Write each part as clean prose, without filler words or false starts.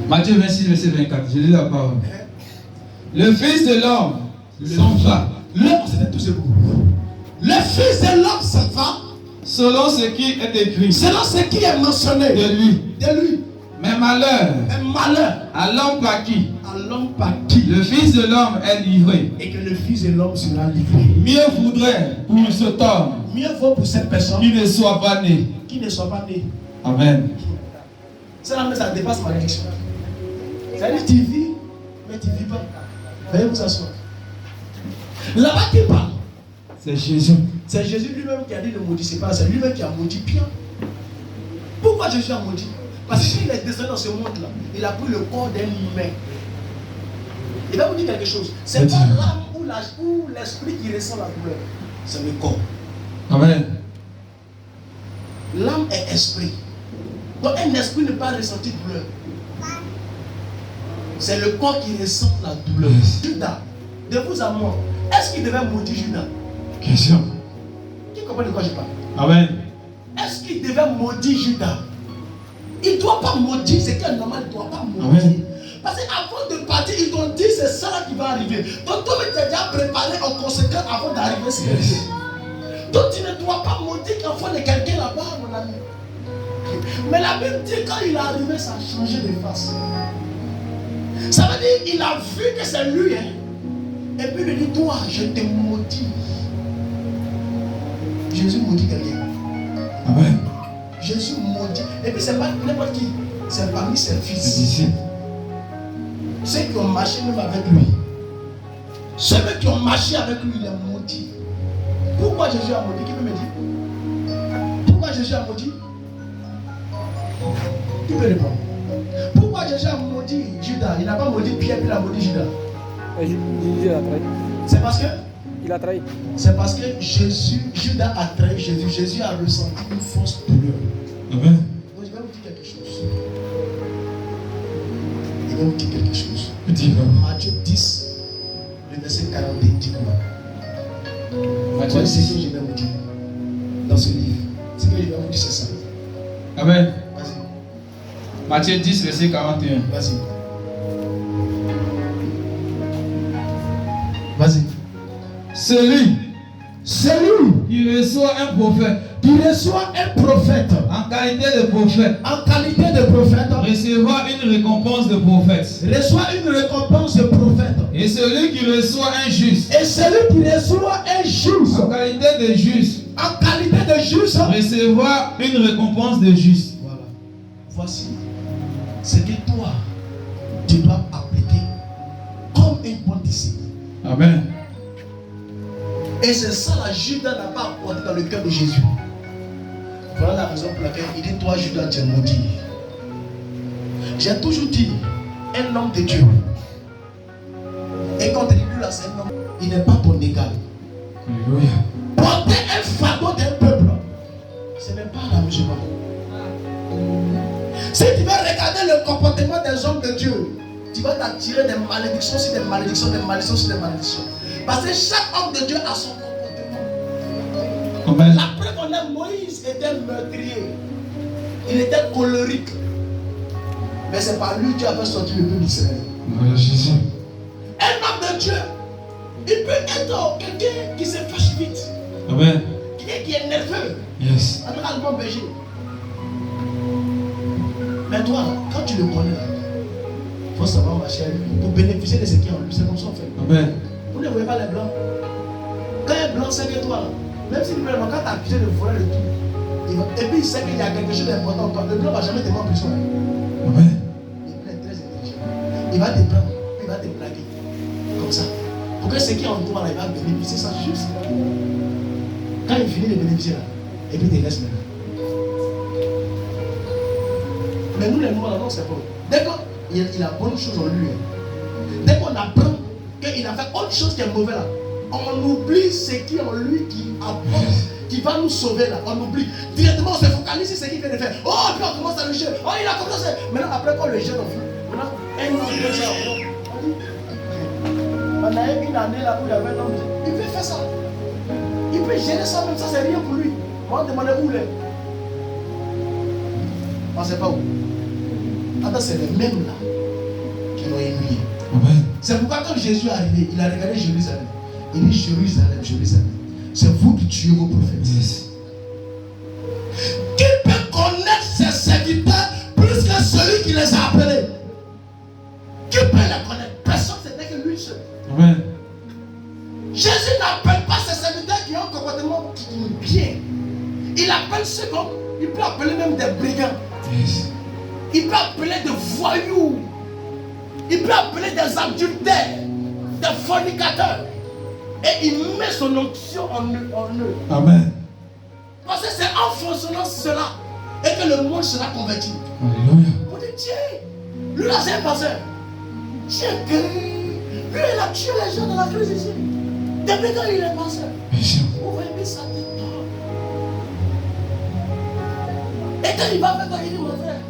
Matthieu 26, verset 24. Je lis la parole. Le Fils de l'homme s'en va. L'homme, c'était tout ce mot. Le Fils de l'homme s'en va. Selon ce qui est écrit. Selon ce qui est mentionné. De lui. De lui. Mais malheur. Mais malheur. À l'homme par qui. À l'homme par qui. Le Fils de l'homme est livré. Et que le Fils de l'homme sera livré. Mieux vaudrait pour cet homme. Mieux vaut pour cette personne. Qui ne soit pas né. Qui ne soit pas né. Amen. Ça dépasse ma diction. C'est-à-dire tu vis, mais tu ne vis pas. Veuillez vous asseoir. Là-bas qui parle. C'est Jésus. C'est Jésus lui-même qui a dit ne maudissez pas. C'est lui-même qui a maudit Pierre. Pourquoi Jésus a maudit? Parce qu'il est descendu dans ce monde-là. Il a pris le corps d'un humain. Il va vous dire quelque chose. C'est pas l'âme ou l'esprit qui ressent la douleur. C'est le corps. Amen. L'âme est esprit. Donc un esprit ne peut pas ressentir douleur. C'est le corps qui ressent la douleur. Judas, de vous à moi, est-ce qu'il devait maudire Judas? Question. Qui comprend de quoi je parle? Amen. Est-ce qu'il devait maudire Judas? Il ne doit pas maudire, c'est qu'un normal, il ne doit pas maudire. Amen. Parce qu'avant de partir, ils t'ont dit c'est ça qui va arriver. Donc toi, tu es déjà préparé en conséquence avant d'arriver sur le lieu. Donc tu ne dois pas maudire l'enfant de quelqu'un là-bas, mon ami. Mais la Bible dit quand il est arrivé, ça a changé de face. Ça veut dire qu'il a vu que c'est lui. Hein? Et puis il lui dit, toi, je te maudis. Jésus maudit quelqu'un. Amen. Jésus maudit. Et puis c'est pas n'importe qui. C'est parmi ses fils. Ici. Ceux qui ont marché même avec lui. Ceux qui ont marché avec lui, il est maudit. Pourquoi Jésus a maudit? Qui peut me dire? Pourquoi Jésus a maudit? Qui peut répondre? Pourquoi Jésus a maudit Judas? Il n'a pas maudit Pierre, puis il a maudit Judas. Jésus a trahi. C'est parce que? Il a trahi. C'est parce que Judas a trahi Jésus. Jésus a ressenti une force douleur. Amen. Donc je vais vous dire quelque chose. Je vais vous dire quelque chose. Matthieu 10, le verset 41 dit quoi? Matthieu C'est ce 10. que je vais vous dire dans ce livre. Ce que je vais vous dire, c'est ça. Amen. Vas-y. Matthieu 10, verset 41. Vas-y. Vas-y. Celui qui reçoit un prophète en qualité de prophète recevra une récompense de prophète. Et celui qui reçoit un juste en qualité de juste recevra une récompense de juste. Voilà. Voici ce que toi tu dois appliquer comme une bonne discipline. Amen. Et c'est ça la Judas n'a pas apporté dans le cœur de Jésus. Voilà la raison pour laquelle il dit toi Judas tu es maudit. J'ai toujours dit un homme de Dieu. Et quand tu dis lui là c'est un homme, il n'est pas ton égal. Alléluia. Porter un fardeau d'un peuple, ce n'est pas la musulmane. Si tu veux regarder le comportement des hommes de Dieu, tu vas t'attirer des malédictions sur des malédictions, des malédictions sur des malédictions. Parce que chaque homme de Dieu a son comportement. Amen. La preuve en est, Moïse était meurtrier. Il était colérique. Mais c'est par lui que Dieu avait sorti le peuple d'Israël. Voilà Jésus. Un homme de Dieu, il peut être quelqu'un qui se fâche vite. Amen. Quelqu'un qui est nerveux. Yes. Un allemand berger. Mais toi, quand tu le connais, il faut savoir marcher avec lui pour bénéficier de ce qui est en lui. C'est comme ça en fait. Amen. Vous ne voyez pas les blancs. Quand un blanc sait que toi, même si le blanc, quand tu as accusé de voler le tout, et puis il sait qu'il y a quelque chose d'important en toi, le blanc ne va jamais te mettre en prison. Amen. Le blanc est très intelligent. Il va te prendre, il va te blaguer. Comme ça. Pour que ce qui est en toi, là, il va bénéficier ça juste. Quand il finit de bénéficier là, et puis il te laisse maintenant. Mais nous les noirs là, non, c'est pas. Dès qu'il a bonne chose en lui, dès qu'on apprend qu'il a fait autre chose qui est mauvais là, on oublie ce qui est en lui qui apporte, qui va nous sauver là. On oublie. Directement on se focalise sur ce qu'il vient de faire. Oh, puis on commence à le jeter. Oh, il a commencé. Maintenant, après qu'on le jette, maintenant, un an, 2 ans, on a une année là où il y avait un homme. Il peut faire ça. Il peut gérer ça même, ça c'est rien pour lui. On va demander où il est. On ne sait pas où. Attends, c'est les mêmes là qui l'ont humilié. Amen. C'est pourquoi quand Jésus est arrivé, il a regardé Jérusalem. Il dit Jérusalem, Jérusalem. C'est vous qui tuez vos prophètes. Yes. Qui peut connaître ses serviteurs plus que celui qui les a appelés? Qui peut les connaître? Personne, ce n'est que lui seul. Amen. Jésus n'appelle pas ses serviteurs qui ont un comportement bien. Il appelle ceux comme, il peut appeler même des brigands. Yes. Il peut appeler des voyous. Il peut appeler des adultères, des fornicateurs. Et il met son onction en eux. Amen. Parce que c'est en fonctionnant cela et que le monde sera converti. Alléluia. On dit tiens, lui là c'est un pasteur. Tiens que lui il a tué les gens dans la crise ici. Depuis quand il est pasteur, Bien sûr. on va aimer sa tête. Et quand il va faire quoi, il dit mon frère,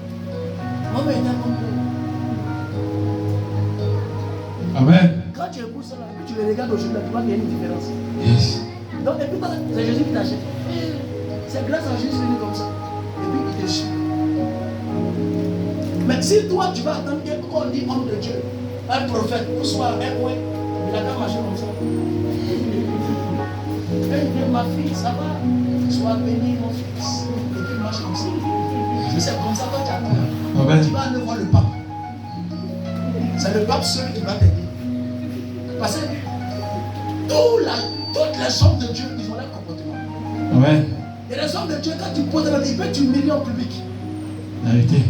maman est un homme. Amen. Quand tu écoutes cela, et puis tu le regardes aujourd'hui, tu vois qu'il y a une différence. Yes. Donc depuis quand c'est Jésus qui t'achète. C'est grâce à Jésus venu comme ça. Et puis il te suit. Mais si toi tu vas attendre qu'on dit homme de Dieu, un prophète, ou soit un roi, il a qu'à marcher comme ça. Et il dit ma fille, ça va, sois béni mon fils. Et puis il marche comme ça. Si c'est comme ça, toi tu attends. Amen. Tu vas aller voir le pape. C'est le pape seul qui va t'aider. Parce que toutes les hommes de Dieu, ils ont leur comportement. Amen. Et les hommes de Dieu, quand tu poses la vie, il peut t'humilier en public. Vérité.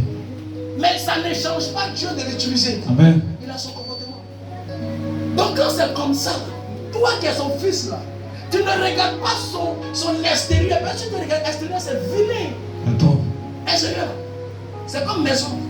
Mais ça ne change pas Dieu de l'utiliser. Amen. Il a son comportement. Donc quand c'est comme ça, toi qui es son fils là, tu ne regardes pas son extérieur. Parce que tu regardes l'extérieur, c'est vilain. Attends. Extérieur, c'est comme maison.